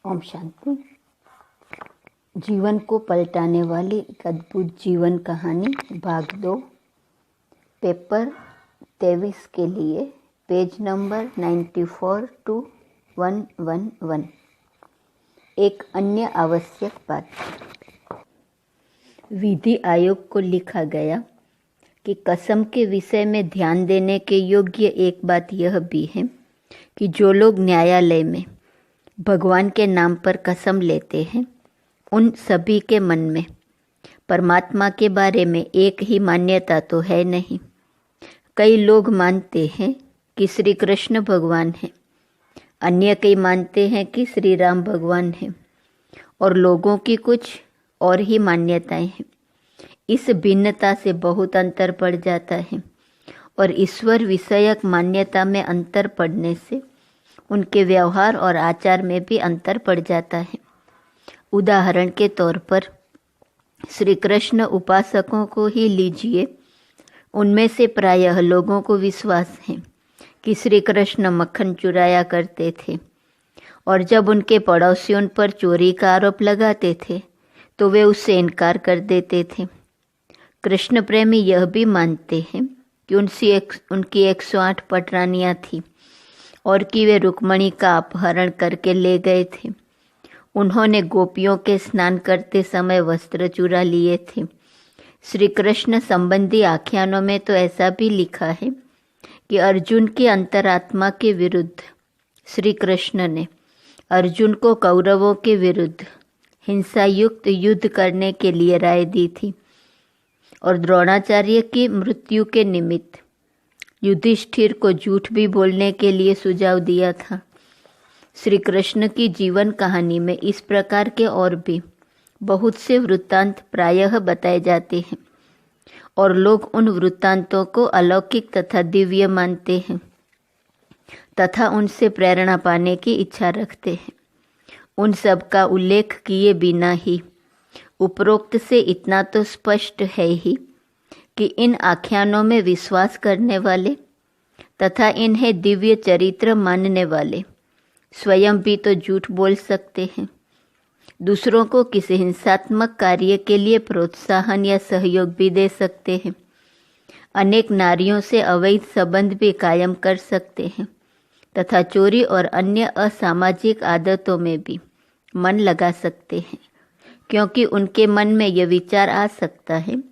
ओम शांति। जीवन को पलटाने वाली एक अद्भुत जीवन कहानी भाग 2 पेपर 23 के लिए पेज नंबर 94 to 111। एक अन्य आवश्यक बात। विधि आयोग को लिखा गया कि कसम के विषय में ध्यान देने के योग्य एक बात यह भी है कि जो लोग न्यायालय में भगवान के नाम पर कसम लेते हैं उन सभी के मन में परमात्मा के बारे में एक ही मान्यता तो है नहीं। कई लोग मानते हैं कि श्री कृष्ण भगवान हैं, अन्य कई मानते हैं कि श्री राम भगवान हैं और लोगों की कुछ और ही मान्यताएं हैं। इस भिन्नता से बहुत अंतर पड़ जाता है और ईश्वर विषयक मान्यता में अंतर पड़ने से उनके व्यवहार और आचार में भी अंतर पड़ जाता है। उदाहरण के तौर पर श्री कृष्ण उपासकों को ही लीजिए। उनमें से प्रायः लोगों को विश्वास है कि श्री कृष्ण मक्खन चुराया करते थे और जब उनके पड़ोसी उन पर चोरी का आरोप लगाते थे तो वे उससे इनकार कर देते थे। कृष्ण प्रेमी यह भी मानते हैं कि उनकी 108 पटरानियाँ थीं और कि वे रुक्मणी का अपहरण करके ले गए थे। उन्होंने गोपियों के स्नान करते समय वस्त्र चुरा लिए थे। श्री कृष्ण संबंधी आख्यानों में तो ऐसा भी लिखा है कि अर्जुन की अंतरात्मा के विरुद्ध श्री कृष्ण ने अर्जुन को कौरवों के विरुद्ध हिंसा युक्त युद्ध करने के लिए राय दी थी और द्रोणाचार्य की मृत्यु के निमित्त युधिष्ठिर को झूठ भी बोलने के लिए सुझाव दिया था। श्री कृष्ण की जीवन कहानी में इस प्रकार के और भी बहुत से वृत्तांत प्रायः बताए जाते हैं और लोग उन वृत्तांतों को अलौकिक तथा दिव्य मानते हैं तथा उनसे प्रेरणा पाने की इच्छा रखते हैं। उन सब का उल्लेख किए बिना ही उपरोक्त से इतना तो स्पष्ट है ही कि इन आख्यानों में विश्वास करने वाले तथा इन्हें दिव्य चरित्र मानने वाले स्वयं भी तो झूठ बोल सकते हैं, दूसरों को किसी हिंसात्मक कार्य के लिए प्रोत्साहन या सहयोग भी दे सकते हैं, अनेक नारियों से अवैध संबंध भी कायम कर सकते हैं तथा चोरी और अन्य असामाजिक आदतों में भी मन लगा सकते हैं, क्योंकि उनके मन में यह विचार आ सकता है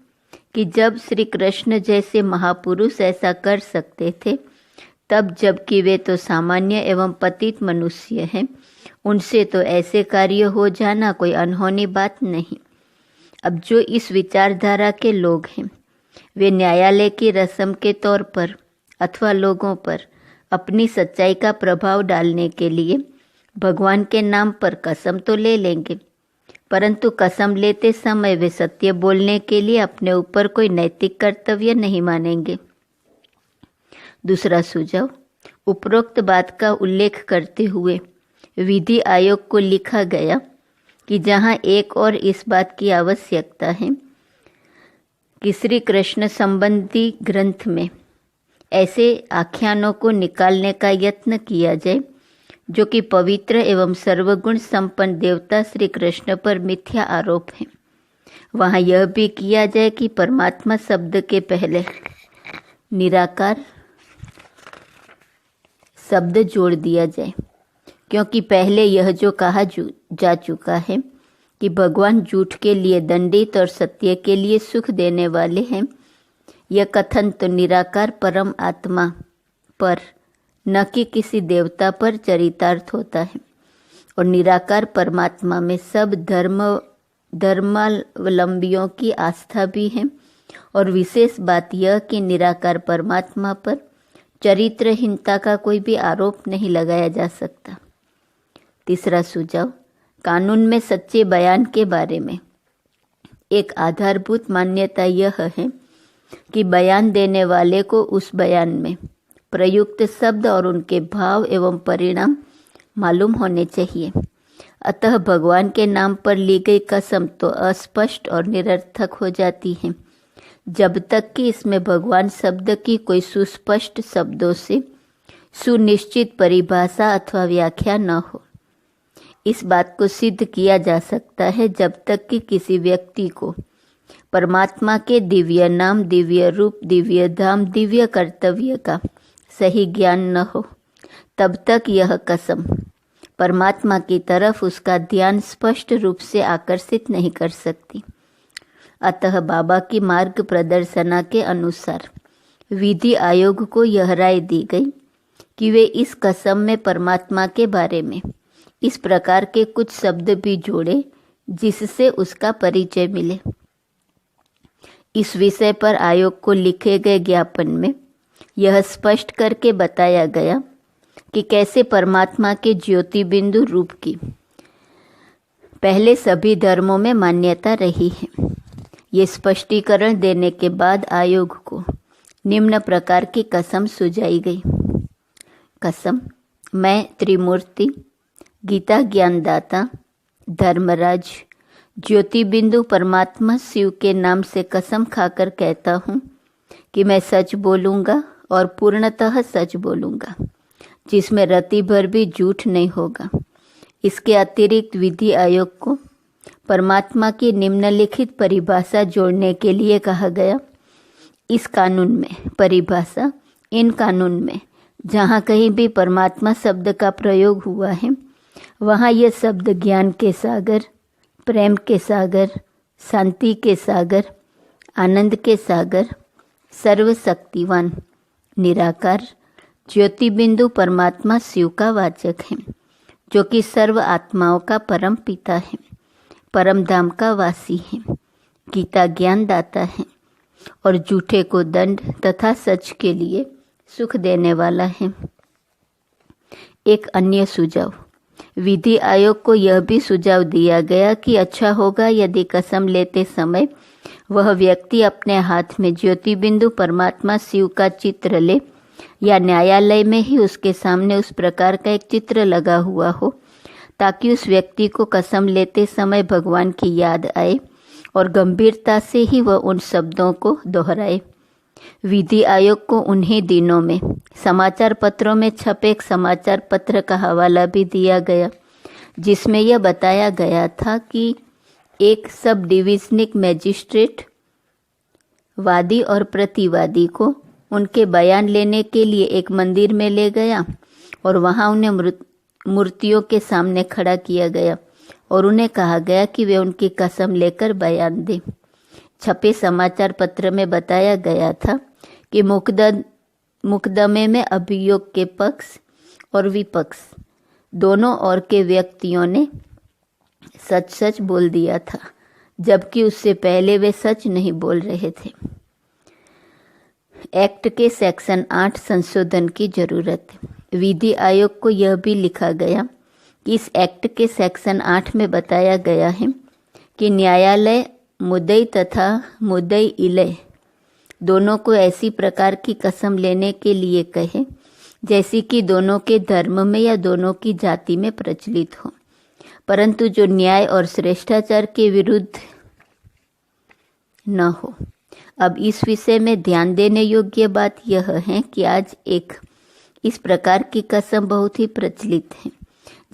कि जब श्री कृष्ण जैसे महापुरुष ऐसा कर सकते थे तब जबकि वे तो सामान्य एवं पतित मनुष्य हैं, उनसे तो ऐसे कार्य हो जाना कोई अनहोनी बात नहीं। अब जो इस विचारधारा के लोग हैं वे न्यायालय की रस्म के तौर पर अथवा लोगों पर अपनी सच्चाई का प्रभाव डालने के लिए भगवान के नाम पर कसम तो ले लेंगे, परंतु कसम लेते समय वे सत्य बोलने के लिए अपने ऊपर कोई नैतिक कर्तव्य नहीं मानेंगे। दूसरा सुझाव, उपरोक्त बात का उल्लेख करते हुए विधि आयोग को लिखा गया कि जहां एक और इस बात की आवश्यकता है कि श्री कृष्ण संबंधी ग्रंथ में ऐसे आख्यानों को निकालने का यत्न किया जाए जो कि पवित्र एवं सर्वगुण संपन्न देवता श्री कृष्ण पर मिथ्या आरोप है, वहाँ यह भी किया जाए कि परमात्मा शब्द के पहले निराकार शब्द जोड़ दिया जाए, क्योंकि पहले यह जो कहा जा चुका है कि भगवान झूठ के लिए दंडित और सत्य के लिए सुख देने वाले हैं, यह कथन तो निराकार परम आत्मा पर न कि किसी देवता पर चरितार्थ होता है और निराकार परमात्मा में सब धर्मावलंबियों की आस्था भी है और विशेष बात यह कि निराकार परमात्मा पर चरित्रहीनता का कोई भी आरोप नहीं लगाया जा सकता। तीसरा सुझाव, कानून में सच्चे बयान के बारे में एक आधारभूत मान्यता यह है कि बयान देने वाले को उस बयान में प्रयुक्त शब्द और उनके भाव एवं परिणाम मालूम होने चाहिए। अतः भगवान के नाम पर ली गई कसम तो अस्पष्ट और निरर्थक हो जाती है जब तक कि इसमें भगवान शब्द की कोई सुस्पष्ट शब्दों से सुनिश्चित परिभाषा अथवा व्याख्या न हो। इस बात को सिद्ध किया जा सकता है जब तक कि किसी व्यक्ति को परमात्मा के दिव्य नाम, दिव्य रूप, दिव्य धाम, दिव्य कर्तव्य का सही ज्ञान न हो, तब तक यह कसम परमात्मा की तरफ उसका ध्यान स्पष्ट रूप से आकर्षित नहीं कर सकती। अतः बाबा की मार्ग प्रदर्शना के अनुसार विधि आयोग को यह राय दी गई कि वे इस कसम में परमात्मा के बारे में इस प्रकार के कुछ शब्द भी जोड़े जिससे उसका परिचय मिले। इस विषय पर आयोग को लिखे गए ज्ञापन में यह स्पष्ट करके बताया गया कि कैसे परमात्मा के ज्योति बिंदु रूप की पहले सभी धर्मों में मान्यता रही है। ये स्पष्टीकरण देने के बाद आयोग को निम्न प्रकार की कसम सुझाई गई। कसम, मैं त्रिमूर्ति, गीता ज्ञानदाता, धर्मराज, ज्योति बिंदु परमात्मा शिव के नाम से कसम खाकर कहता हूँ कि मैं सच बोलूँगा और पूर्णतः सच बोलूँगा, जिसमें रत्ती भर भी झूठ नहीं होगा। इसके अतिरिक्त विधि आयोग को परमात्मा की निम्नलिखित परिभाषा जोड़ने के लिए कहा गया। इस कानून में परिभाषा, इन कानून में जहाँ कहीं भी परमात्मा शब्द का प्रयोग हुआ है, वहाँ यह शब्द ज्ञान के सागर, प्रेम के सागर, शांति के सागर, आनंद के सागर, सर्वशक्तिवान, निराकार, ज्योति बिंदु परमात्मा शिव का वाचक है, जो कि सर्व आत्माओं का परम पिता है, परम धाम का वासी है, गीता ज्ञान दाता है और झूठे को दंड तथा सच के लिए सुख देने वाला है। एक अन्य सुझाव, विधि आयोग को यह भी सुझाव दिया गया कि अच्छा होगा यदि कसम लेते समय वह व्यक्ति अपने हाथ में ज्योति बिंदु परमात्मा शिव का चित्र ले या न्यायालय में ही उसके सामने उस प्रकार का एक चित्र लगा हुआ हो, ताकि उस व्यक्ति को कसम लेते समय भगवान की याद आए और गंभीरता से ही वह उन शब्दों को दोहराए। विधि आयोग को उन्हीं दिनों में समाचार पत्रों में छपे एक समाचार पत्र का हवाला भी दिया गया, जिसमें यह बताया गया था कि एक सब डिविजनिक मैजिस्ट्रेट वादी और प्रतिवादी को उनके बयान लेने के लिए एक मंदिर में ले गया और वहां उन्हें मूर्तियों के सामने खड़ा किया गया और उन्हें कहा गया कि वे उनकी कसम लेकर बयान दें। छपे समाचार पत्र में बताया गया था कि मुकदमे में अभियोग के पक्ष और विपक्ष दोनों ओर के व्यक्तियों ने सच सच बोल दिया था, जबकि उससे पहले वे सच नहीं बोल रहे थे। एक्ट के सेक्शन 8 संशोधन की जरूरत है। विधि आयोग को यह भी लिखा गया कि इस एक्ट के सेक्शन 8 में बताया गया है कि न्यायालय मुद्दई तथा मुद्दई इलय दोनों को ऐसी प्रकार की कसम लेने के लिए कहे जैसी कि दोनों के धर्म में या दोनों की जाति में प्रचलित हो, परंतु जो न्याय और श्रेष्ठाचार के विरुद्ध न हो। अब इस विषय में ध्यान देने योग्य बात यह है कि आज एक इस प्रकार की कसम बहुत ही प्रचलित है,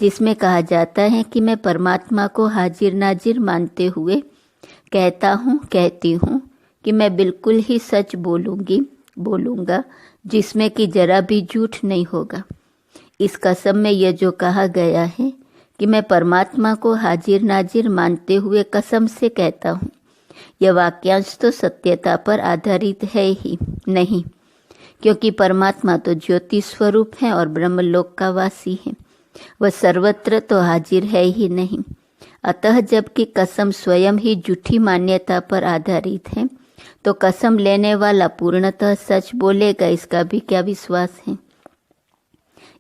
जिसमें कहा जाता है कि मैं परमात्मा को हाजिर नाजिर मानते हुए कहती हूँ कि मैं बिल्कुल ही सच बोलूँगा, जिसमें कि जरा भी झूठ नहीं होगा। इस कसम में यह जो कहा गया है कि मैं परमात्मा को हाजिर नाजिर मानते हुए कसम से कहता हूँ, यह वाक्यांश तो सत्यता पर आधारित है ही नहीं, क्योंकि परमात्मा तो ज्योति स्वरूप है और ब्रह्मलोक का वासी है, वह सर्वत्र तो हाजिर है ही नहीं। अतः जबकि कसम स्वयं ही झूठी मान्यता पर आधारित है, तो कसम लेने वाला पूर्णतः सच बोलेगा, इसका भी क्या विश्वास है।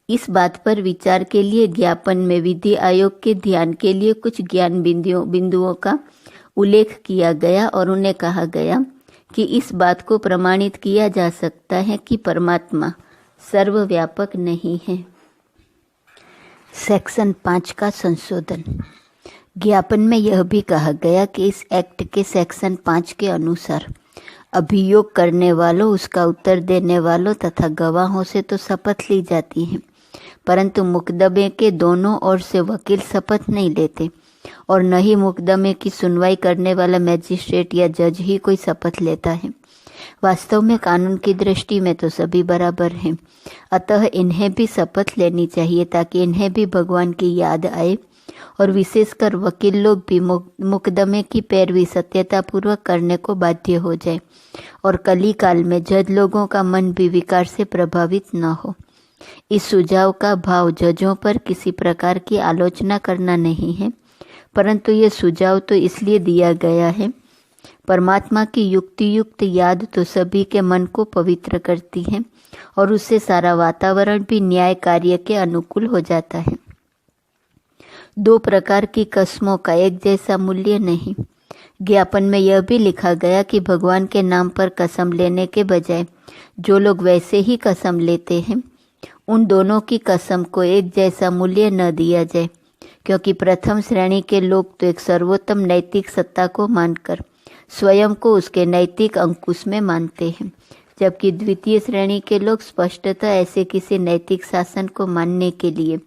इस बात पर विचार के लिए ज्ञापन में विधि आयोग के ध्यान के लिए कुछ ज्ञान बिंदुओं का उल्लेख किया गया और उन्हें कहा गया कि इस बात को प्रमाणित किया जा सकता है कि परमात्मा सर्वव्यापक नहीं है। सेक्शन 5 का संशोधन। ज्ञापन में यह भी कहा गया कि इस एक्ट के सेक्शन 5 के अनुसार अभियोग करने वालों, उसका उत्तर देने वालों तथा गवाहों से तो शपथ ली जाती है, परंतु मुकदमे के दोनों ओर से वकील शपथ नहीं लेते और न ही मुकदमे की सुनवाई करने वाला मैजिस्ट्रेट या जज ही कोई शपथ लेता है। वास्तव में कानून की दृष्टि में तो सभी बराबर हैं, अतः इन्हें भी शपथ लेनी चाहिए ताकि इन्हें भी भगवान की याद आए और विशेषकर वकील लोग भी मुकदमे की पैरवी सत्यतापूर्वक करने को बाध्य हो जाए और कली काल में जज लोगों का मन भी विकार से प्रभावित न हो। इस सुझाव का भाव जजों पर किसी प्रकार की आलोचना करना नहीं है, परंतु ये सुझाव तो इसलिए दिया गया है, परमात्मा की युक्तियुक्त याद तो सभी के मन को पवित्र करती है और उससे सारा वातावरण भी न्याय कार्य के अनुकूल हो जाता है। दो प्रकार की कस्मों का एक जैसा मूल्य नहीं। ज्ञापन में यह भी लिखा गया कि भगवान के नाम पर कसम लेने के बजाय जो लोग वैसे ही कसम लेते हैं, उन दोनों की कसम को एक जैसा मूल्य न दिया जाए, क्योंकि प्रथम श्रेणी के लोग तो एक सर्वोत्तम नैतिक सत्ता को मानकर स्वयं को उसके नैतिक अंकुश में मानते हैं, जबकि द्वितीय श्रेणी के लोग स्पष्टतः ऐसे किसी नैतिक शासन को मानने के लिए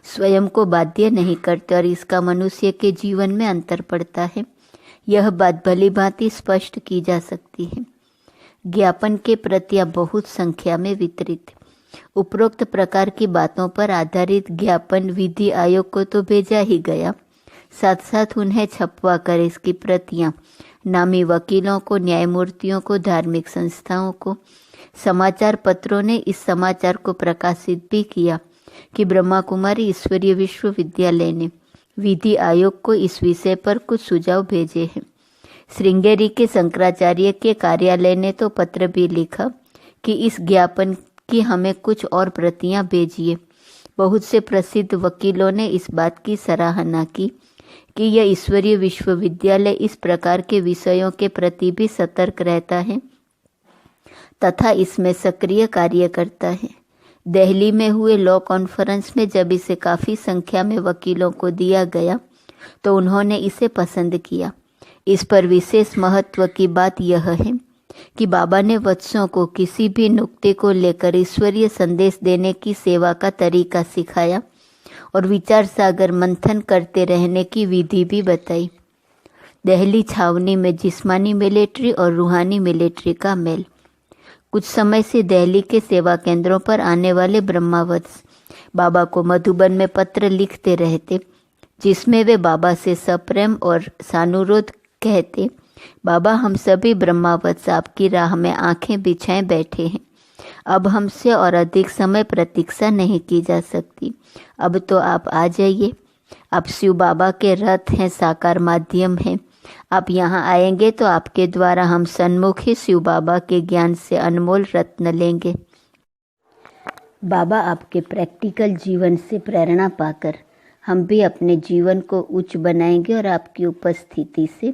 स्वयं को बाध्य नहीं करते और इसका मनुष्य के जीवन में अंतर पड़ता है। यह बात भली भांति स्पष्ट की जा सकती है। ज्ञापन के प्रतियां बहुत संख्या में वितरित। उपरोक्त प्रकार की बातों पर आधारित ज्ञापन विधि आयोग को तो भेजा ही गया, साथ साथ उन्हें छपवा कर इसकी प्रतियां नामी वकीलों को, न्यायमूर्तियों को, धार्मिक संस्थाओं को, समाचार पत्रों ने इस समाचार को प्रकाशित भी किया कि ब्रह्मा कुमारी ईश्वरीय विश्वविद्यालय ने विधि आयोग को इस विषय पर कुछ सुझाव भेजे हैं। श्रृंगेरी के शंकराचार्य के कार्यालय ने तो पत्र भी लिखा कि इस ज्ञापन की हमें कुछ और प्रतियां भेजिए। बहुत से प्रसिद्ध वकीलों ने इस बात की सराहना की कि यह ईश्वरीय विश्वविद्यालय इस प्रकार के विषयों के प्रति भी सतर्क रहता है तथा इसमें सक्रिय कार्य करता है। दिल्ली में हुए लॉ कॉन्फ्रेंस में जब इसे काफ़ी संख्या में वकीलों को दिया गया तो उन्होंने इसे पसंद किया। इस पर विशेष महत्व की बात यह है कि बाबा ने वत्सों को किसी भी नुक्ते को लेकर ईश्वरीय संदेश देने की सेवा का तरीका सिखाया और विचार सागर मंथन करते रहने की विधि भी बताई। दिल्ली छावनी में जिस्मानी मिलिट्री और रूहानी मिलिट्री का मेल। कुछ समय से दिल्ली के सेवा केंद्रों पर आने वाले ब्रह्मावत्स बाबा को मधुबन में पत्र लिखते रहते, जिसमें वे बाबा से सप्रेम और सानुरोध कहते, बाबा हम सभी ब्रह्मावत्स आपकी राह में आंखें बिछाए बैठे हैं। अब हमसे और अधिक समय प्रतीक्षा नहीं की जा सकती। अब तो आप आ जाइए। आप शिव बाबा के रथ हैं, साकार माध्यम हैं। आप यहाँ आएंगे तो आपके द्वारा हम सन्मुख ही शिव बाबा के ज्ञान से अनमोल रत्न लेंगे। बाबा आपके प्रैक्टिकल जीवन से प्रेरणा पाकर हम भी अपने जीवन को उच्च बनाएंगे और आपकी उपस्थिति से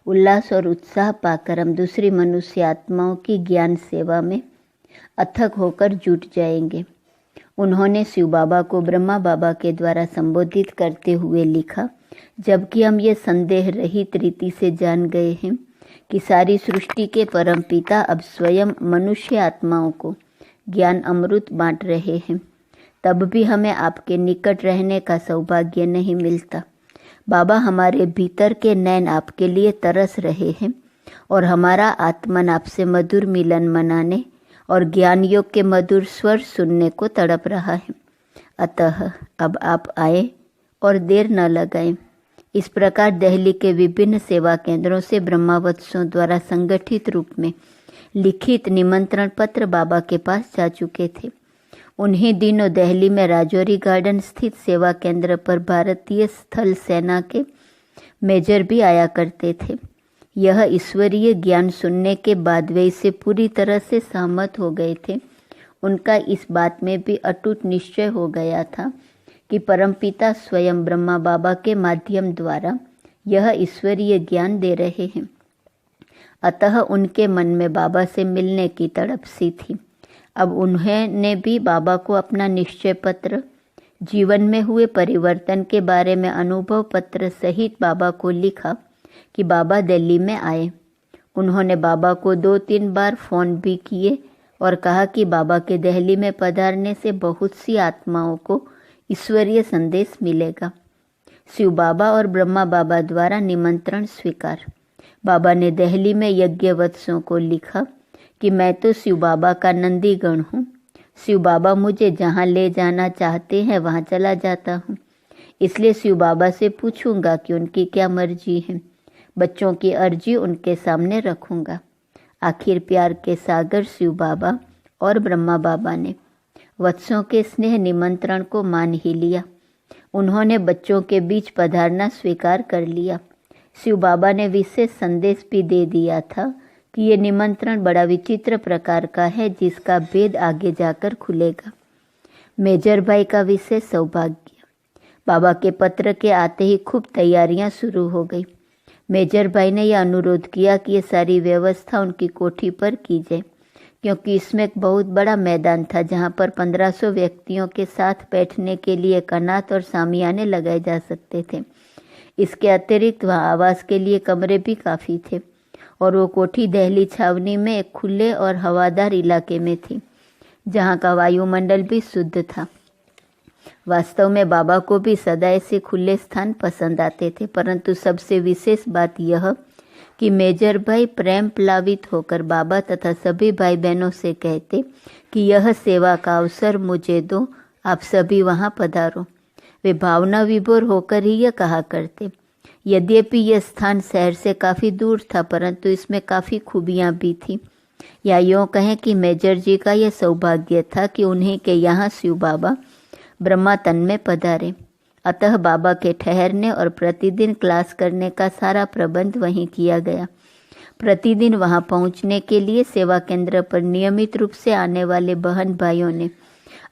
उल्लास और उत्साह पाकर हम दूसरी मनुष्य आत्माओं की ज्ञान सेवा में अथक होकर जुट जाएंगे। उन्होंने शिव बाबा को ब्रह्मा बाबा के द्वारा संबोधित करते हुए लिखा, जबकि हम ये संदेह रहित रीति से जान गए हैं कि सारी सृष्टि के परमपिता अब स्वयं मनुष्य आत्माओं को ज्ञान अमृत बांट रहे हैं, तब भी हमें आपके निकट रहने का सौभाग्य नहीं मिलता। बाबा हमारे भीतर के नैन आपके लिए तरस रहे हैं और हमारा आत्मन आपसे मधुर मिलन मनाने और ज्ञान योग के मधुर स्वर सुनने को तड़प रहा है। अतः अब आप आए और देर न लगाएं। इस प्रकार दिल्ली के विभिन्न सेवा केंद्रों से ब्रह्मावत्सों द्वारा संगठित रूप में लिखित निमंत्रण पत्र बाबा के पास जा चुके थे। उन्हीं दिनों दिल्ली में राजौरी गार्डन स्थित सेवा केंद्र पर भारतीय स्थल सेना के मेजर भी आया करते थे। यह ईश्वरीय ज्ञान सुनने के बाद वे इसे पूरी तरह से सहमत हो गए थे। उनका इस बात में भी अटूट निश्चय हो गया था कि परमपिता स्वयं ब्रह्मा बाबा के माध्यम द्वारा यह ईश्वरीय ज्ञान दे रहे हैं। अतः उनके मन में बाबा से मिलने की तड़प सी थी। अब उन्होंने भी बाबा को अपना निश्चय पत्र, जीवन में हुए परिवर्तन के बारे में अनुभव पत्र सहित बाबा को लिखा कि बाबा दिल्ली में आए। उन्होंने बाबा को 2-3 बार फ़ोन भी किए और कहा कि बाबा के दिल्ली में पधारने से बहुत सी आत्माओं को ईश्वरीय संदेश मिलेगा। शिव बाबा और ब्रह्मा बाबा द्वारा निमंत्रण स्वीकार। बाबा ने दिल्ली में यज्ञवत्सों को लिखा कि मैं तो शिव बाबा का नंदीगण हूँ। शिव बाबा मुझे जहाँ ले जाना चाहते हैं वहाँ चला जाता हूँ, इसलिए शिव बाबा से पूछूंगा कि उनकी क्या मर्जी है। बच्चों की अर्जी उनके सामने रखूंगा। आखिर प्यार के सागर शिव बाबा और ब्रह्मा बाबा ने वत्सों के स्नेह निमंत्रण को मान ही लिया। उन्होंने बच्चों के बीच पधारना स्वीकार कर लिया। शिव बाबा ने विशेष संदेश भी दे दिया था कि ये निमंत्रण बड़ा विचित्र प्रकार का है, जिसका भेद आगे जाकर खुलेगा। मेजर भाई का विशेष सौभाग्य। बाबा के पत्र के आते ही खूब तैयारियां शुरू हो गई। मेजर भाई ने यह अनुरोध किया कि ये सारी व्यवस्था उनकी कोठी पर की जाए, क्योंकि इसमें एक बहुत बड़ा मैदान था जहाँ पर 1500 व्यक्तियों के साथ बैठने के लिए कनात और सामियाने लगाए जा सकते थे। इसके अतिरिक्त वहाँ आवास के लिए कमरे भी काफ़ी थे और वो कोठी दिल्ली छावनी में एक खुले और हवादार इलाके में थी, जहाँ का वायुमंडल भी शुद्ध था। वास्तव में बाबा को भी सदा ऐसे खुले स्थान पसंद आते थे, परंतु सबसे विशेष बात यह कि मेजर भाई प्रेम प्लावित होकर बाबा तथा सभी भाई बहनों से कहते कि यह सेवा का अवसर मुझे दो, आप सभी वहाँ पधारो। वे भावना विभोर होकर ही यह कहा करते। यद्यपि यह स्थान शहर से काफ़ी दूर था, परंतु इसमें काफ़ी खूबियाँ भी थी। या यूँ कहें कि मेजर जी का यह सौभाग्य था कि उन्हीं के यहाँ शिव बाबा ब्रह्मा तन में पधारे। अतः बाबा के ठहरने और प्रतिदिन क्लास करने का सारा प्रबंध वहीं किया गया। प्रतिदिन वहां पहुंचने के लिए सेवा केंद्र पर नियमित रूप से आने वाले बहन भाइयों ने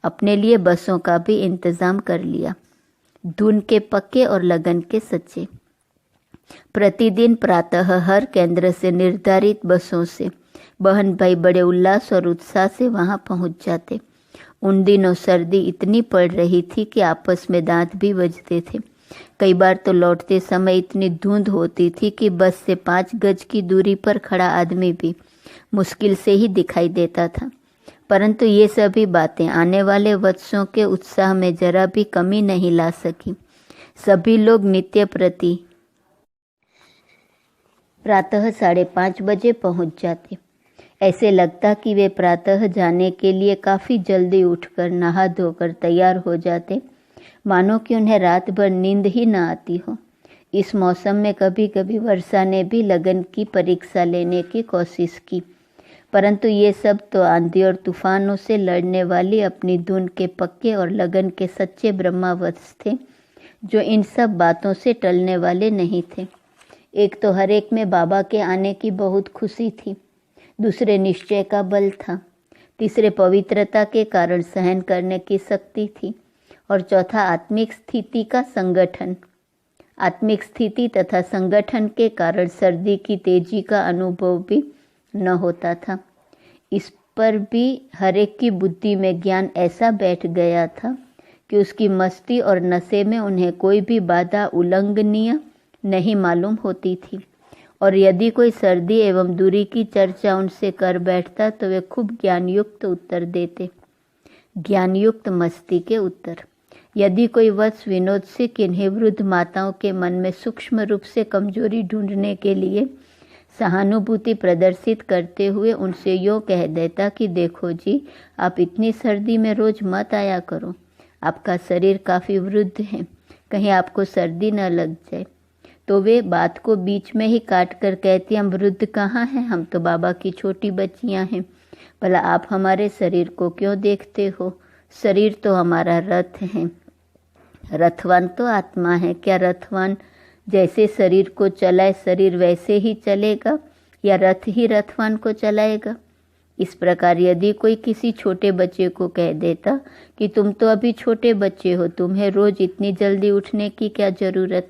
अपने लिए बसों का भी इंतजाम कर लिया। धुन के पक्के और लगन के सच्चे। प्रतिदिन प्रातः हर केंद्र से निर्धारित बसों से बहन भाई बड़े उल्लास और उत्साह से वहां पहुंच जाते। उन दिनों सर्दी इतनी पड़ रही थी कि आपस में दांत भी बजते थे। कई बार तो लौटते समय इतनी धुंध होती थी कि बस से 5 गज की दूरी पर खड़ा आदमी भी मुश्किल से ही दिखाई देता था। परंतु ये सभी बातें आने वाले वत्सों के उत्साह में जरा भी कमी नहीं ला सकी। सभी लोग नित्य प्रति प्रातः 5:30 बजे पहुंच जाते। ऐसे लगता कि वे प्रातः जाने के लिए काफ़ी जल्दी उठकर नहा धोकर तैयार हो जाते, मानो कि उन्हें रात भर नींद ही न आती हो। इस मौसम में कभी कभी वर्षा ने भी लगन की परीक्षा लेने की कोशिश की, परंतु ये सब तो आंधी और तूफानों से लड़ने वाली अपनी धुन के पक्के और लगन के सच्चे ब्रह्मावत्स थे, जो इन सब बातों से टलने वाले नहीं थे। एक तो हर एक में बाबा के आने की बहुत खुशी थी, दूसरे निश्चय का बल था, तीसरे पवित्रता के कारण सहन करने की शक्ति थी, और चौथा आत्मिक स्थिति का संगठन। आत्मिक स्थिति तथा संगठन के कारण सर्दी की तेजी का अनुभव भी न होता था। इस पर भी हर एक की बुद्धि में ज्ञान ऐसा बैठ गया था कि उसकी मस्ती और नशे में उन्हें कोई भी बाधा उल्लंघनीय नहीं मालूम होती थी। और यदि कोई सर्दी एवं दूरी की चर्चा उनसे कर बैठता तो वे खूब ज्ञानयुक्त उत्तर देते, ज्ञानयुक्त मस्ती के उत्तर। यदि कोई वत्स विनोद से किन्हीं वृद्ध माताओं के मन में सूक्ष्म रूप से कमजोरी ढूंढने के लिए सहानुभूति प्रदर्शित करते हुए उनसे यूँ कह देता कि देखो जी, आप इतनी सर्दी में रोज मत आया करो, आपका शरीर काफ़ी वृद्ध है, कहीं आपको सर्दी न लग जाए, तो वे बात को बीच में ही काट कर कहती, हम वृद्ध कहाँ हैं, हम तो बाबा की छोटी बच्चियाँ हैं। भला आप हमारे शरीर को क्यों देखते हो? शरीर तो हमारा रथ है, रथवान तो आत्मा है। क्या रथवान जैसे शरीर को चलाए शरीर वैसे ही चलेगा, या रथ ही रथवान को चलाएगा? इस प्रकार यदि कोई किसी छोटे बच्चे को कह देता कि तुम तो अभी छोटे बच्चे हो, तुम्हें रोज इतनी जल्दी उठने की क्या ज़रूरत,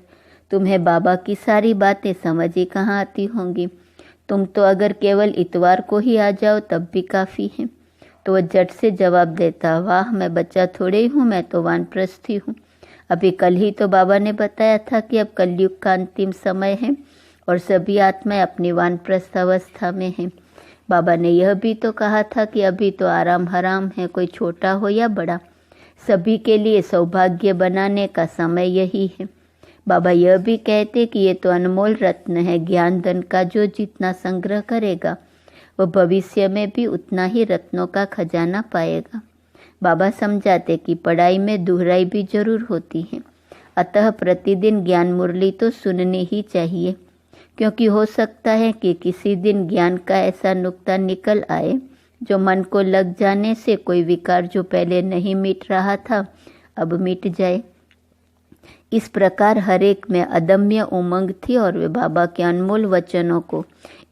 तुम्हें बाबा की सारी बातें समझ ही कहाँ आती होंगी, तुम तो अगर केवल इतवार को ही आ जाओ तब भी काफ़ी है, तो वह झट से जवाब देता, वाह, मैं बच्चा थोड़े ही हूँ, मैं तो वानप्रस्थी हूँ। अभी कल ही तो बाबा ने बताया था कि अब कलयुग का अंतिम समय है और सभी आत्माएं अपनी वानप्रस्थ अवस्था में हैं। बाबा ने यह भी तो कहा था कि अभी तो आराम हराम है, कोई छोटा हो या बड़ा, सभी के लिए सौभाग्य बनाने का समय यही है। बाबा यह भी कहते कि ये तो अनमोल रत्न है, ज्ञान धन का जो जितना संग्रह करेगा वो भविष्य में भी उतना ही रत्नों का खजाना पाएगा। बाबा समझाते कि पढ़ाई में दुहराई भी जरूर होती है, अतः प्रतिदिन ज्ञान मुरली तो सुननी ही चाहिए, क्योंकि हो सकता है कि किसी दिन ज्ञान का ऐसा नुक्ता निकल आए जो मन को लग जाने से कोई विकार जो पहले नहीं मिट रहा था अब मिट जाए। इस प्रकार हर एक में अदम्य उमंग थी और वे बाबा के अनमोल वचनों को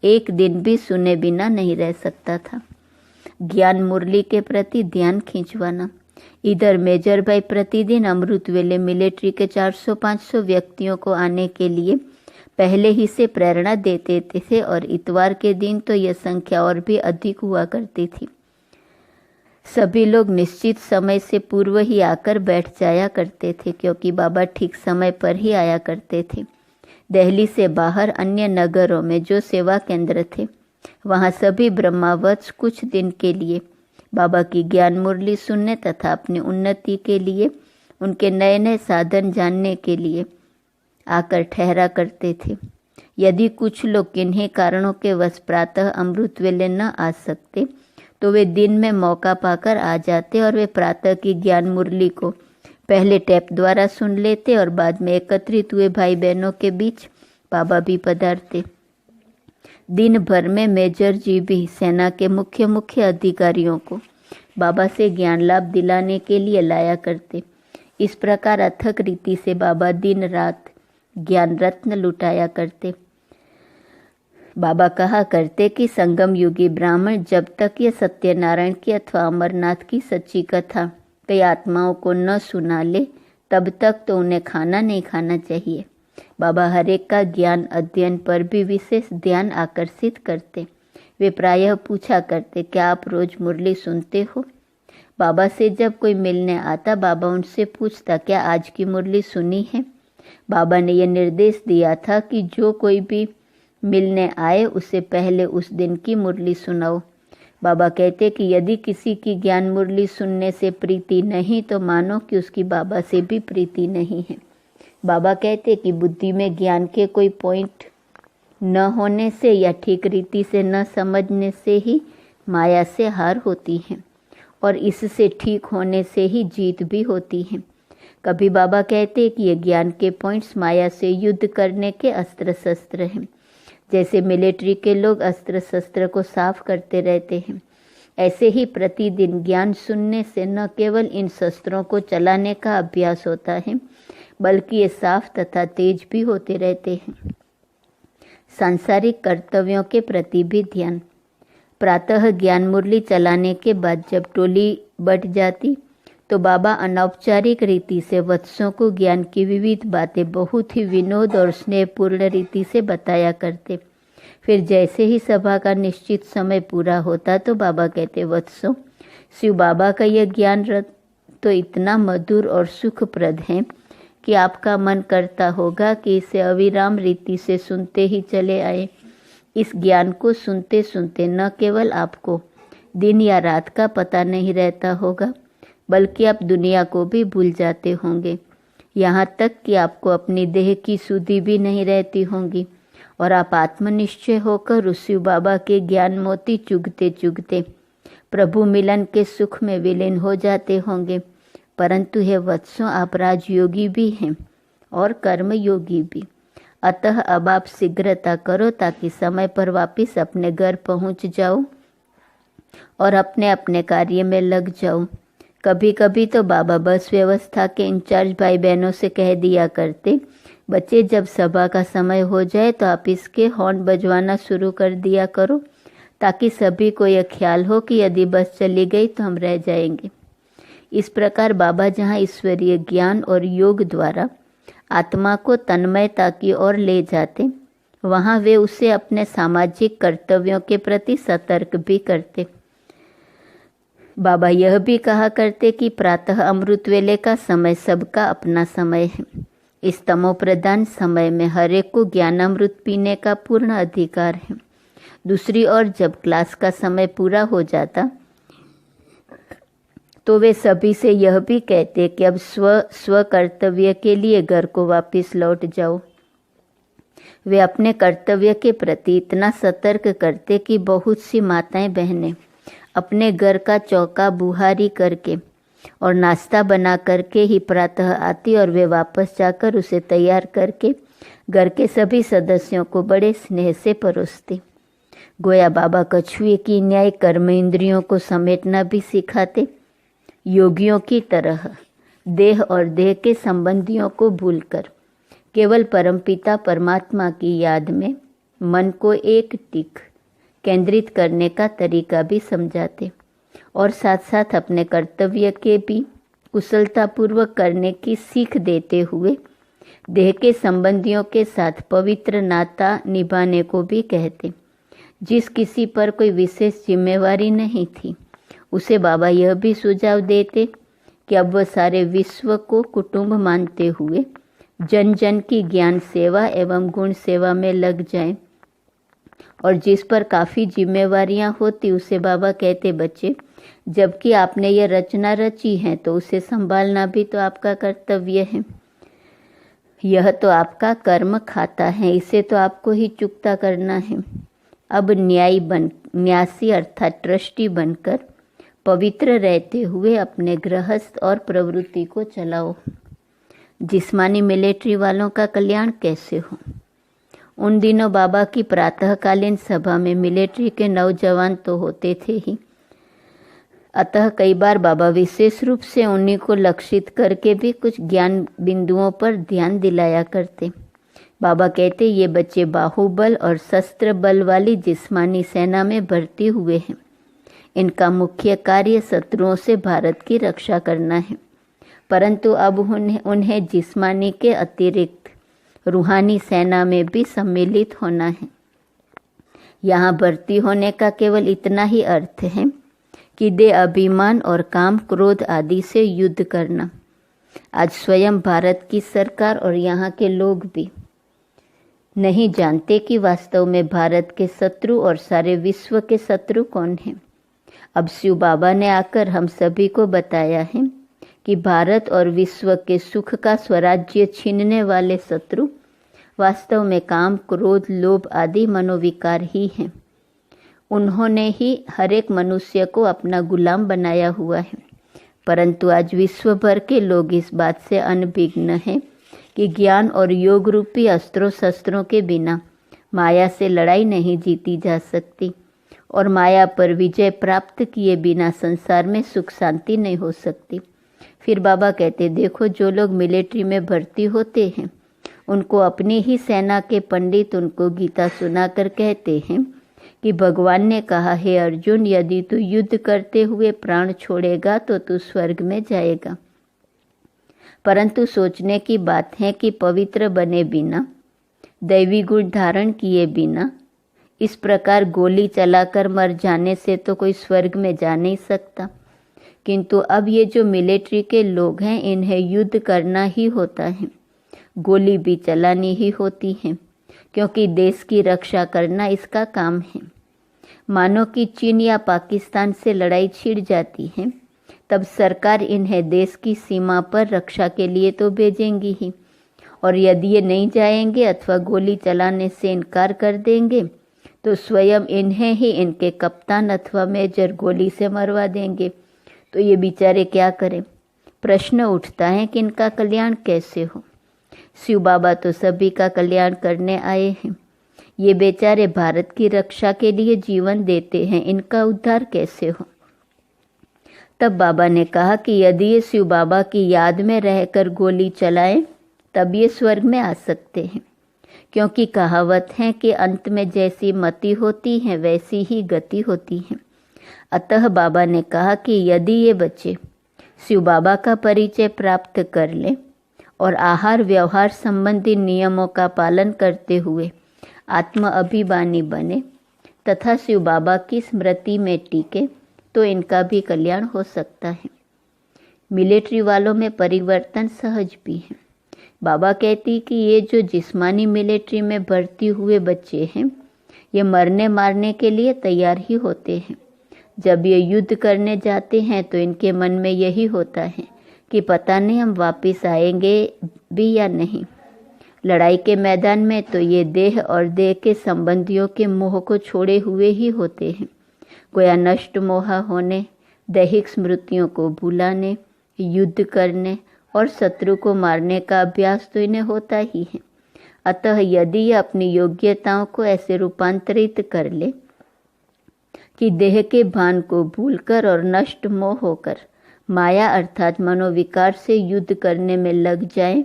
एक दिन भी सुने बिना नहीं रह सकता था। ज्ञान मुरली के प्रति ध्यान खींचवाना। इधर मेजर भाई प्रतिदिन अमृत वेले मिलिट्री के 400-500 व्यक्तियों को आने के लिए पहले ही से प्रेरणा देते थे और इतवार के दिन तो यह संख्या और भी अधिक हुआ करती थी। सभी लोग निश्चित समय से पूर्व ही आकर बैठ जाया करते थे, क्योंकि बाबा ठीक समय पर ही आया करते थे। दिल्ली से बाहर अन्य नगरों में जो सेवा केंद्र थे, वहाँ सभी ब्रह्मावत्स कुछ दिन के लिए बाबा की ज्ञान मुरली सुनने तथा अपनी उन्नति के लिए, उनके नए नए साधन जानने के लिए आकर ठहरा करते थे। यदि कुछ लोग किन्हीं कारणों के वश प्रातः अमृत वेले न आ सकते तो वे दिन में मौका पाकर आ जाते और वे प्रातः की ज्ञान मुरली को पहले टेप द्वारा सुन लेते और बाद में एकत्रित हुए भाई बहनों के बीच बाबा भी पधारते। दिन भर में मेजर जी भी सेना के मुख्य अधिकारियों को बाबा से ज्ञान लाभ दिलाने के लिए लाया करते। इस प्रकार अथक रीति से बाबा दिन रात ज्ञान रत्न लुटाया करते। बाबा कहा करते कि संगम युगी ब्राह्मण जब तक ये सत्यनारायण की अथवा अमरनाथ की सच्ची कथा कई आत्माओं को न सुना ले तब तक तो उन्हें खाना नहीं खाना चाहिए। बाबा हरेक का ज्ञान अध्ययन पर भी विशेष ध्यान आकर्षित करते। वे प्रायः पूछा करते, क्या आप रोज मुरली सुनते हो? बाबा से जब कोई मिलने आता बाबा उनसे पूछता, क्या आज की मुरली सुनी है? बाबा ने यह निर्देश दिया था कि जो कोई भी मिलने आए उसे पहले उस दिन की मुरली सुनाओ। बाबा कहते कि यदि किसी की ज्ञान मुरली सुनने से प्रीति नहीं तो मानो कि उसकी बाबा से भी प्रीति नहीं है। बाबा कहते कि बुद्धि में ज्ञान के कोई पॉइंट न होने से या ठीक रीति से न समझने से ही माया से हार होती है और इससे ठीक होने से ही जीत भी होती है। कभी बाबा कहते कि ये ज्ञान के पॉइंट्स माया से युद्ध करने के अस्त्र शस्त्र हैं। जैसे मिलिट्री के लोग अस्त्र शस्त्र को साफ करते रहते हैं, ऐसे ही प्रतिदिन ज्ञान सुनने से न केवल इन शस्त्रों को चलाने का अभ्यास होता है बल्कि ये साफ तथा तेज भी होते रहते हैं। सांसारिक कर्तव्यों के प्रति भी ध्यान। प्रातः ज्ञान मुरली चलाने के बाद जब टोली बढ़ जाती तो बाबा अनौपचारिक रीति से वत्सों को ज्ञान की विविध बातें बहुत ही विनोद और स्नेहपूर्ण रीति से बताया करते। फिर जैसे ही सभा का निश्चित समय पूरा होता तो बाबा कहते, वत्सों, शिव बाबा का यह ज्ञान रथ तो इतना मधुर और सुखप्रद है कि आपका मन करता होगा कि इसे अविराम रीति से सुनते ही चले आए। इस ज्ञान को सुनते सुनते न केवल आपको दिन या रात का पता नहीं रहता होगा बल्कि आप दुनिया को भी भूल जाते होंगे। यहाँ तक कि आपको अपनी देह की सुधि भी नहीं रहती होंगी और आप आत्मनिश्चय होकर उस शिव बाबा के ज्ञान मोती चुगते चुगते प्रभु मिलन के सुख में विलीन हो जाते होंगे। परंतु हे वत्सों, आप राजयोगी भी हैं और कर्म योगी भी। अतः अब आप शीघ्रता करो ताकि समय पर वापस अपने घर पहुंच जाओ और अपने अपने कार्य में लग जाओ। कभी कभी तो बाबा बस व्यवस्था के इंचार्ज भाई बहनों से कह दिया करते, बच्चे जब सभा का समय हो जाए तो आप इसके हॉर्न बजवाना शुरू कर दिया करो ताकि सभी को यह ख्याल हो कि यदि बस चली गई तो हम रह जाएंगे। इस प्रकार बाबा जहाँ ईश्वरीय ज्ञान और योग द्वारा आत्मा को तन्मयता की ओर ले जाते, वहाँ वे उसे अपने सामाजिक कर्तव्यों के प्रति सतर्क भी करते। बाबा यह भी कहा करते कि प्रातः अमृत वेले का समय सबका अपना समय है। इस तमो प्रधान समय में हर एक को ज्ञानामृत पीने का पूर्ण अधिकार है। दूसरी ओर जब क्लास का समय पूरा हो जाता तो वे सभी से यह भी कहते कि अब स्व कर्तव्य के लिए घर को वापस लौट जाओ। वे अपने कर्तव्य के प्रति इतना सतर्क करते कि बहुत सी माताएं बहनें अपने घर का चौका बुहारी करके और नाश्ता बना करके ही प्रातः आती और वे वापस जाकर उसे तैयार करके घर के सभी सदस्यों को बड़े स्नेह से परोसती। गोया बाबा कछुए की न्याय कर्म इंद्रियों को समेटना भी सिखाते। योगियों की तरह देह और देह के संबंधियों को भूलकर केवल परमपिता परमात्मा की याद में मन को एक टिक केंद्रित करने का तरीका भी समझाते और साथ साथ अपने कर्तव्य के भी कुशलतापूर्वक करने की सीख देते हुए देह के संबंधियों के साथ पवित्र नाता निभाने को भी कहते। जिस किसी पर कोई विशेष जिम्मेवारी नहीं थी उसे बाबा यह भी सुझाव देते कि अब वह सारे विश्व को कुटुंब मानते हुए जन जन की ज्ञान सेवा एवं गुण सेवा में लग जाएं। और जिस पर काफ़ी जिम्मेवारियां होती उसे बाबा कहते बच्चे जबकि आपने यह रचना रची है तो उसे संभालना भी तो आपका कर्तव्य है। यह तो आपका कर्म खाता है, इसे तो आपको ही चुकता करना है। अब न्यासी अर्थात ट्रस्टी बनकर पवित्र रहते हुए अपने गृहस्थ और प्रवृत्ति को चलाओ। जिस्मानी मिलिट्री वालों का कल्याण कैसे हो। उन दिनों बाबा की प्रातःकालीन सभा में मिलिट्री के नौजवान तो होते थे ही, अतः कई बार बाबा विशेष रूप से उन्हीं को लक्षित करके भी कुछ ज्ञान बिंदुओं पर ध्यान दिलाया करते। बाबा कहते ये बच्चे बाहुबल और शस्त्र बल वाली जिस्मानी सेना में भर्ती हुए हैं। इनका मुख्य कार्य शत्रुओं से भारत की रक्षा करना है, परंतु अब उन्हें जिस्मानी के अतिरिक्त रूहानी सेना में भी सम्मिलित होना है। यहाँ भर्ती होने का केवल इतना ही अर्थ है कि देह अभिमान और काम क्रोध आदि से युद्ध करना। आज स्वयं भारत की सरकार और यहाँ के लोग भी नहीं जानते कि वास्तव में भारत के शत्रु और सारे विश्व के शत्रु कौन हैं। अब शिव बाबा ने आकर हम सभी को बताया है कि भारत और विश्व के सुख का स्वराज्य छीनने वाले शत्रु वास्तव में काम क्रोध लोभ आदि मनोविकार ही हैं। उन्होंने ही हर एक मनुष्य को अपना गुलाम बनाया हुआ है, परंतु आज विश्व भर के लोग इस बात से अनभिज्ञ हैं कि ज्ञान और योग रूपी अस्त्रों शस्त्रों के बिना माया से लड़ाई नहीं जीती जा सकती और माया पर विजय प्राप्त किए बिना संसार में सुख शांति नहीं हो सकती। फिर बाबा कहते देखो जो लोग मिलिट्री में भर्ती होते हैं उनको अपनी ही सेना के पंडित उनको गीता सुनाकर कहते हैं कि भगवान ने कहा है अर्जुन यदि तू युद्ध करते हुए प्राण छोड़ेगा तो तू स्वर्ग में जाएगा। परंतु सोचने की बात है कि पवित्र बने बिना दैवी गुण धारण किए बिना इस प्रकार गोली चलाकर मर जाने से तो कोई स्वर्ग में जा नहीं सकता। किंतु अब ये जो मिलिट्री के लोग हैं इन्हें युद्ध करना ही होता है, गोली भी चलानी ही होती है, क्योंकि देश की रक्षा करना इसका काम है। मानो कि चीन या पाकिस्तान से लड़ाई छिड़ जाती है तब सरकार इन्हें देश की सीमा पर रक्षा के लिए तो भेजेंगी ही, और यदि ये नहीं जाएंगे अथवा गोली चलाने से इनकार कर देंगे तो स्वयं इन्हें ही इनके कप्तान अथवा मेजर गोली से मरवा देंगे। तो ये बेचारे क्या करें। प्रश्न उठता है कि इनका कल्याण कैसे हो। शिव बाबा तो सभी का कल्याण करने आए हैं, ये बेचारे भारत की रक्षा के लिए जीवन देते हैं, इनका उद्धार कैसे हो। तब बाबा ने कहा कि यदि ये शिव बाबा की याद में रहकर गोली चलाएं तब ये स्वर्ग में आ सकते हैं, क्योंकि कहावत है कि अंत में जैसी मति होती है वैसी ही गति होती है। अतः बाबा ने कहा कि यदि ये बच्चे शिव बाबा का परिचय प्राप्त कर लें और आहार व्यवहार संबंधी नियमों का पालन करते हुए आत्म अभिमानी बने तथा शिव बाबा की स्मृति में टिके तो इनका भी कल्याण हो सकता है। मिलिट्री वालों में परिवर्तन सहज भी है। बाबा कहती कि ये जो जिस्मानी मिलिट्री में भर्ती हुए बच्चे हैं ये मरने मारने के लिए तैयार ही होते हैं। जब ये युद्ध करने जाते हैं तो इनके मन में यही होता है कि पता नहीं हम वापस आएंगे भी या नहीं। लड़ाई के मैदान में तो ये देह और देह के संबंधियों के मोह को छोड़े हुए ही होते हैं। गोया नष्ट मोह होने, दैहिक स्मृतियों को भुलाने, युद्ध करने और शत्रु को मारने का अभ्यास तो इन्हें होता ही है। अतः यदि यह अपनी योग्यताओं को ऐसे रूपांतरित कर ले कि देह के भान को भूलकर और नष्ट मोह होकर माया अर्थात मनोविकार से युद्ध करने में लग जाए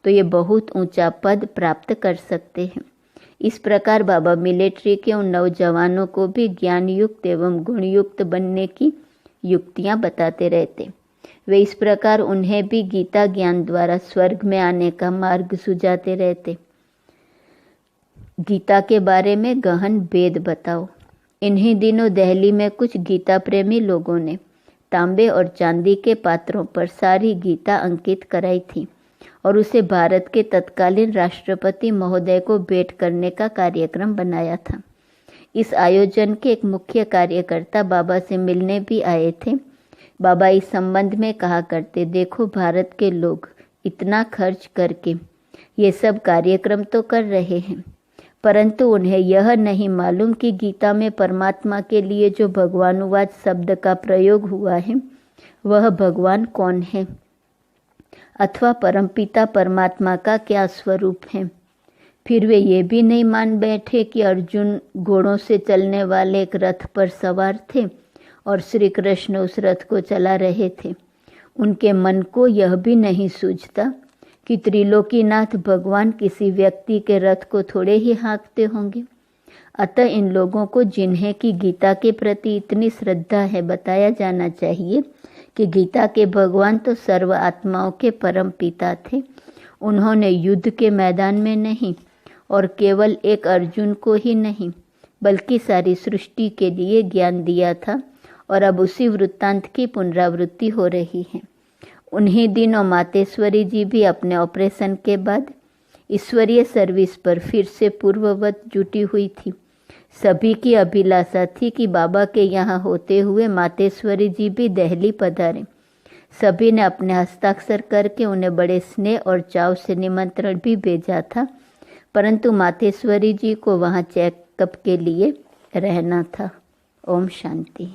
तो ये बहुत ऊंचा पद प्राप्त कर सकते हैं। इस प्रकार बाबा मिलिट्री के उन नौजवानों को भी ज्ञान युक्त एवं गुणयुक्त बनने की युक्तियां बताते रहते। वे इस प्रकार उन्हें भी गीता ज्ञान द्वारा स्वर्ग में आने का मार्ग सुझाते रहते। गीता के बारे में गहन भेद बताओ। इन्हीं दिनों दिल्ली में कुछ गीता प्रेमी लोगों ने तांबे और चांदी के पात्रों पर सारी गीता अंकित कराई थी और उसे भारत के तत्कालीन राष्ट्रपति महोदय को भेंट करने का कार्यक्रम बनाया था। इस आयोजन के एक मुख्य कार्यकर्ता बाबा से मिलने भी आए थे। बाबा इस संबंध में कहा करते, देखो भारत के लोग इतना खर्च करके ये सब कार्यक्रम तो कर रहे हैं, परंतु उन्हें यह नहीं मालूम कि गीता में परमात्मा के लिए जो भगवानुवाद शब्द का प्रयोग हुआ है वह भगवान कौन है अथवा परमपिता परमात्मा का क्या स्वरूप है। फिर वे ये भी नहीं मान बैठे कि अर्जुन घोड़ों से चलने वाले एक रथ पर सवार थे और श्री कृष्ण उस रथ को चला रहे थे। उनके मन को यह भी नहीं सूझता कि त्रिलोकीनाथ भगवान किसी व्यक्ति के रथ को थोड़े ही हाँकते होंगे। अतः इन लोगों को जिन्हें कि गीता के प्रति इतनी श्रद्धा है बताया जाना चाहिए कि गीता के भगवान तो सर्व आत्माओं के परम पिता थे। उन्होंने युद्ध के मैदान में नहीं और केवल एक अर्जुन को ही नहीं बल्कि सारी सृष्टि के लिए ज्ञान दिया था और अब उसी वृत्तांत की पुनरावृत्ति हो रही है। उन्हीं दिनों मातेश्वरी जी भी अपने ऑपरेशन के बाद ईश्वरीय सर्विस पर फिर से पूर्ववत जुटी हुई थी। सभी की अभिलाषा थी कि बाबा के यहाँ होते हुए मातेश्वरी जी भी दिल्ली पधारें। सभी ने अपने हस्ताक्षर करके उन्हें बड़े स्नेह और चाव से निमंत्रण भी भेजा था, परंतु मातेश्वरी जी को वहाँ चेकअप के लिए रहना था। ओम शांति।